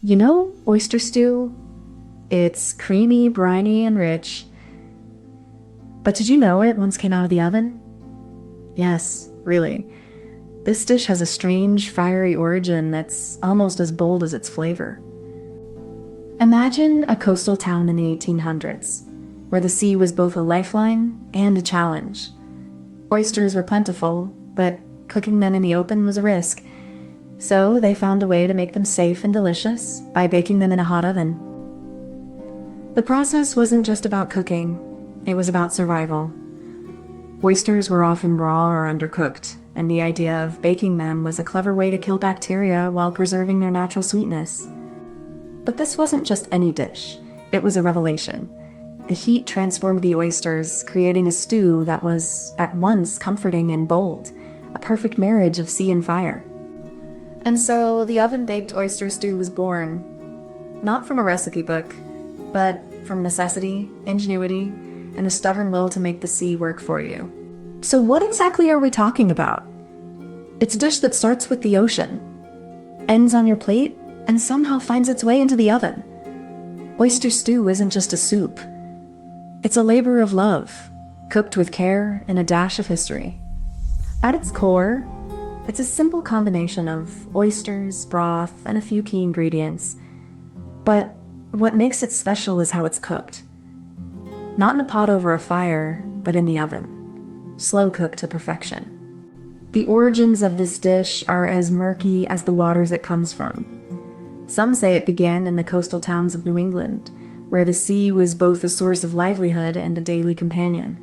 You know, oyster stew? It's creamy, briny, and rich. But did you know it once came out of the oven? Yes, really. This dish has a strange, fiery origin that's almost as bold as its flavor. Imagine a coastal town in the 1800s, where the sea was both a lifeline and a challenge. Oysters were plentiful, but cooking them in the open was a risk. So they found a way to make them safe and delicious by baking them in a hot oven. The process wasn't just about cooking, it was about survival. Oysters were often raw or undercooked, and the idea of baking them was a clever way to kill bacteria while preserving their natural sweetness. But this wasn't just any dish, it was a revelation. The heat transformed the oysters, creating a stew that was at once comforting and bold, a perfect marriage of sea and fire. And so the oven-baked oyster stew was born, not from a recipe book, but from necessity, ingenuity, and a stubborn will to make the sea work for you. So what exactly are we talking about? It's a dish that starts with the ocean, ends on your plate, and somehow finds its way into the oven. Oyster stew isn't just a soup. It's a labor of love, cooked with care and a dash of history. At its core, it's a simple combination of oysters, broth, and a few key ingredients. But what makes it special is how it's cooked. Not in a pot over a fire, but in the oven, slow cooked to perfection. The origins of this dish are as murky as the waters it comes from. Some say it began in the coastal towns of New England, where the sea was both a source of livelihood and a daily companion.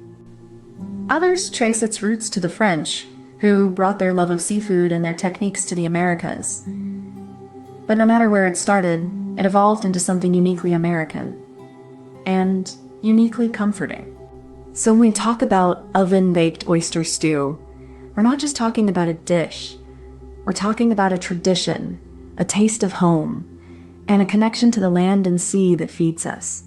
Others trace its roots to the French, who brought their love of seafood and their techniques to the Americas. But no matter where it started, it evolved into something uniquely American and uniquely comforting. So when we talk about oven-baked oyster stew, we're not just talking about a dish. We're talking about a tradition, a taste of home, and a connection to the land and sea that feeds us.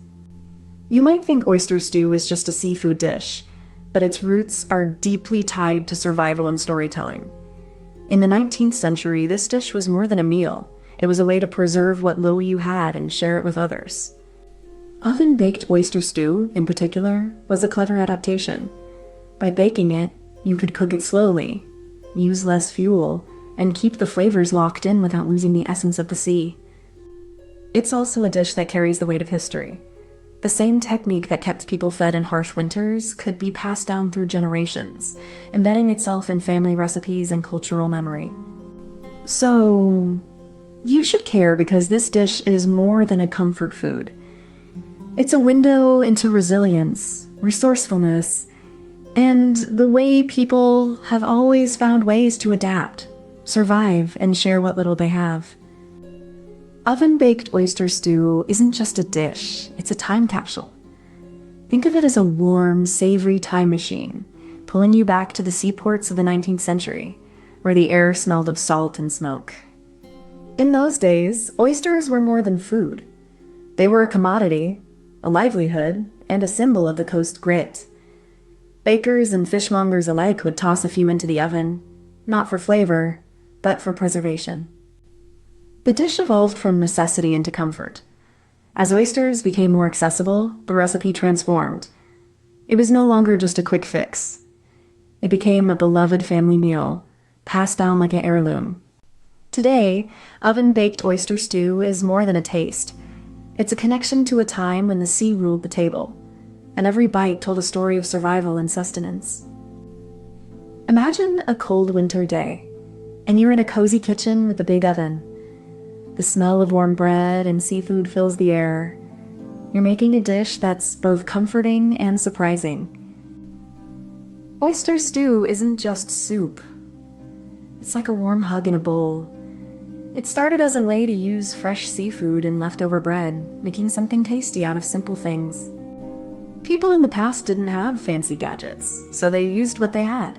You might think oyster stew is just a seafood dish, but its roots are deeply tied to survival and storytelling. In the 19th century, this dish was more than a meal. It was a way to preserve what little you had and share it with others. Oven-baked oyster stew, in particular, was a clever adaptation. By baking it, you could cook it slowly, use less fuel, and keep the flavors locked in without losing the essence of the sea. It's also a dish that carries the weight of history. The same technique that kept people fed in harsh winters could be passed down through generations, embedding itself in family recipes and cultural memory. So, you should care because this dish is more than a comfort food. It's a window into resilience, resourcefulness, and the way people have always found ways to adapt, survive, and share what little they have. Oven-baked oyster stew isn't just a dish, it's a time capsule. Think of it as a warm, savory time machine, pulling you back to the seaports of the 19th century, where the air smelled of salt and smoke. In those days, oysters were more than food. They were a commodity, a livelihood, and a symbol of the coast grit. Bakers and fishmongers alike would toss a few into the oven, not for flavor, but for preservation. The dish evolved from necessity into comfort. As oysters became more accessible, the recipe transformed. It was no longer just a quick fix. It became a beloved family meal, passed down like an heirloom. Today, oven-baked oyster stew is more than a taste. It's a connection to a time when the sea ruled the table, and every bite told a story of survival and sustenance. Imagine a cold winter day, and you're in a cozy kitchen with a big oven. The smell of warm bread and seafood fills the air. You're making a dish that's both comforting and surprising. Oyster stew isn't just soup. It's like a warm hug in a bowl. It started as a way to use fresh seafood and leftover bread, making something tasty out of simple things. People in the past didn't have fancy gadgets, so they used what they had.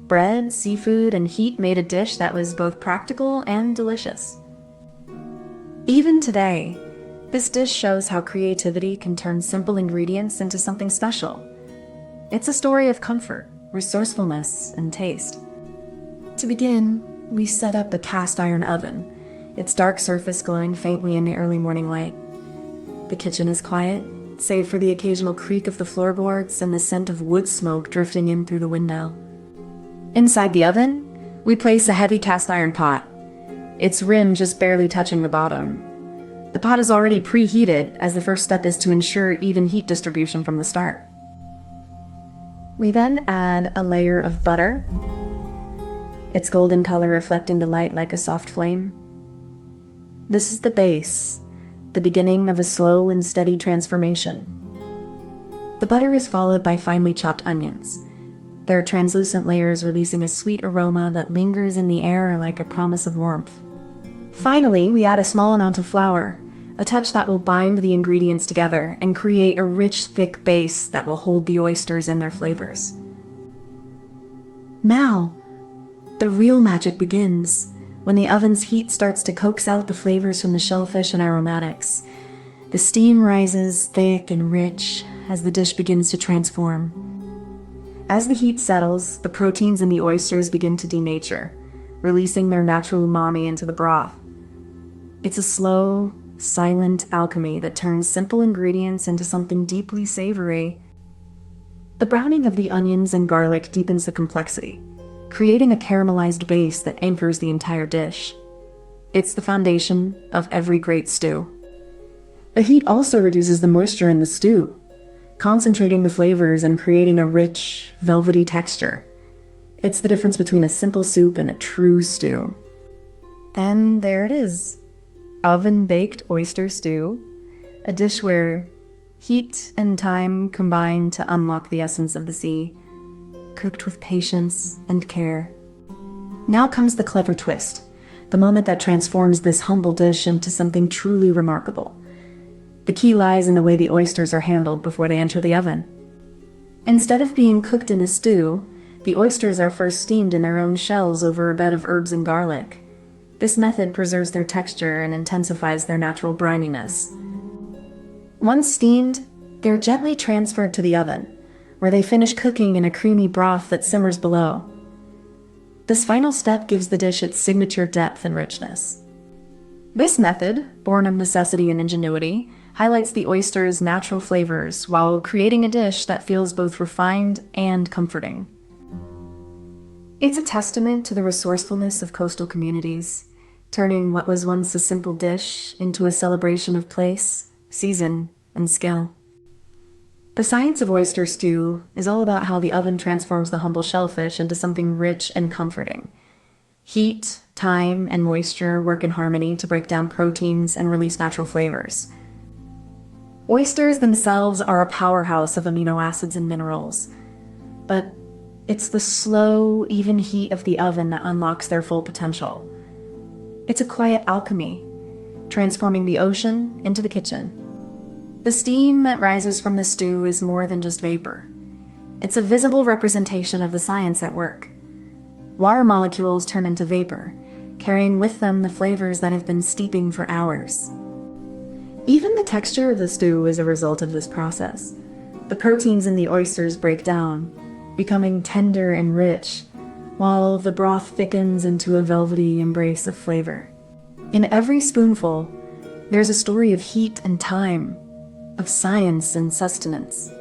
Bread, seafood, and heat made a dish that was both practical and delicious. Even today, this dish shows how creativity can turn simple ingredients into something special. It's a story of comfort, resourcefulness, and taste. To begin, we set up the cast iron oven. its dark surface glowing faintly in the early morning light. The kitchen is quiet, save for the occasional creak of the floorboards and the scent of wood smoke drifting in through the window. Inside the oven, we place a heavy cast iron pot, its rim just barely touching the bottom. The pot is already preheated, as the first step is to ensure even heat distribution from the start. We then add a layer of butter, its golden color reflecting the light like a soft flame. This is the base, the beginning of a slow and steady transformation. The butter is followed by finely chopped onions, their translucent layers releasing a sweet aroma that lingers in the air like a promise of warmth. Finally, we add a small amount of flour, a touch that will bind the ingredients together and create a rich, thick base that will hold the oysters in their flavors. Now, the real magic begins, when the oven's heat starts to coax out the flavors from the shellfish and aromatics. The steam rises thick and rich as the dish begins to transform. As the heat settles, the proteins in the oysters begin to denature, releasing their natural umami into the broth. It's a slow, silent alchemy that turns simple ingredients into something deeply savory. The browning of the onions and garlic deepens the complexity, creating a caramelized base that anchors the entire dish. It's the foundation of every great stew. The heat also reduces the moisture in the stew, concentrating the flavors and creating a rich, velvety texture. It's the difference between a simple soup and a true stew. And there it is. Oven-baked oyster stew, a dish where heat and time combine to unlock the essence of the sea, cooked with patience and care. Now comes the clever twist, the moment that transforms this humble dish into something truly remarkable. The key lies in the way the oysters are handled before they enter the oven. Instead of being cooked in a stew, the oysters are first steamed in their own shells over a bed of herbs and garlic. This method preserves their texture and intensifies their natural brininess. Once steamed, they're gently transferred to the oven, where they finish cooking in a creamy broth that simmers below. This final step gives the dish its signature depth and richness. This method, born of necessity and ingenuity, highlights the oyster's natural flavors while creating a dish that feels both refined and comforting. It's a testament to the resourcefulness of coastal communities, turning what was once a simple dish into a celebration of place, season, and skill. The science of oyster stew is all about how the oven transforms the humble shellfish into something rich and comforting. Heat, time, and moisture work in harmony to break down proteins and release natural flavors. Oysters themselves are a powerhouse of amino acids and minerals, but it's the slow, even heat of the oven that unlocks their full potential. It's a quiet alchemy, transforming the ocean into the kitchen. The steam that rises from the stew is more than just vapor. It's a visible representation of the science at work. Water molecules turn into vapor, carrying with them the flavors that have been steeping for hours. Even the texture of the stew is a result of this process. The proteins in the oysters break down, becoming tender and rich, while the broth thickens into a velvety embrace of flavor. In every spoonful, there's a story of heat and time, of science and sustenance.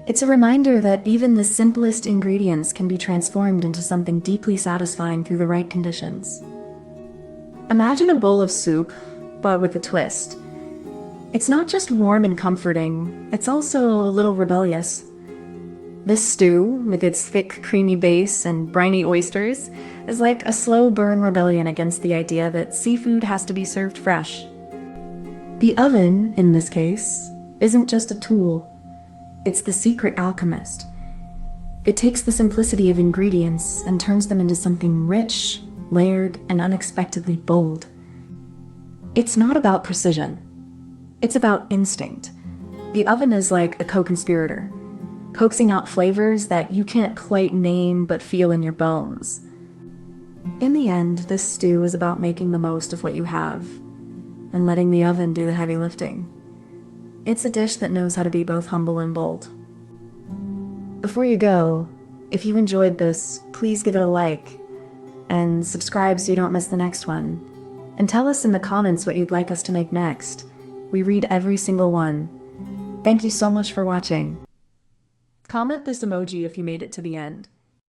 It's a reminder that even the simplest ingredients can be transformed into something deeply satisfying through the right conditions. Imagine a bowl of soup, but with a twist. It's not just warm and comforting, it's also a little rebellious. This stew, with its thick, creamy base and briny oysters, is like a slow burn rebellion against the idea that seafood has to be served fresh. The oven, in this case, isn't just a tool. It's the secret alchemist. It takes the simplicity of ingredients and turns them into something rich, layered, and unexpectedly bold. It's not about precision. It's about instinct. The oven is like a co-conspirator, coaxing out flavors that you can't quite name but feel in your bones. In the end, this stew is about making the most of what you have and letting the oven do the heavy lifting. It's a dish that knows how to be both humble and bold. Before you go, if you enjoyed this, please give it a like and subscribe so you don't miss the next one. And tell us in the comments what you'd like us to make next. We read every single one. Thank you so much for watching. Comment this emoji if you made it to the end.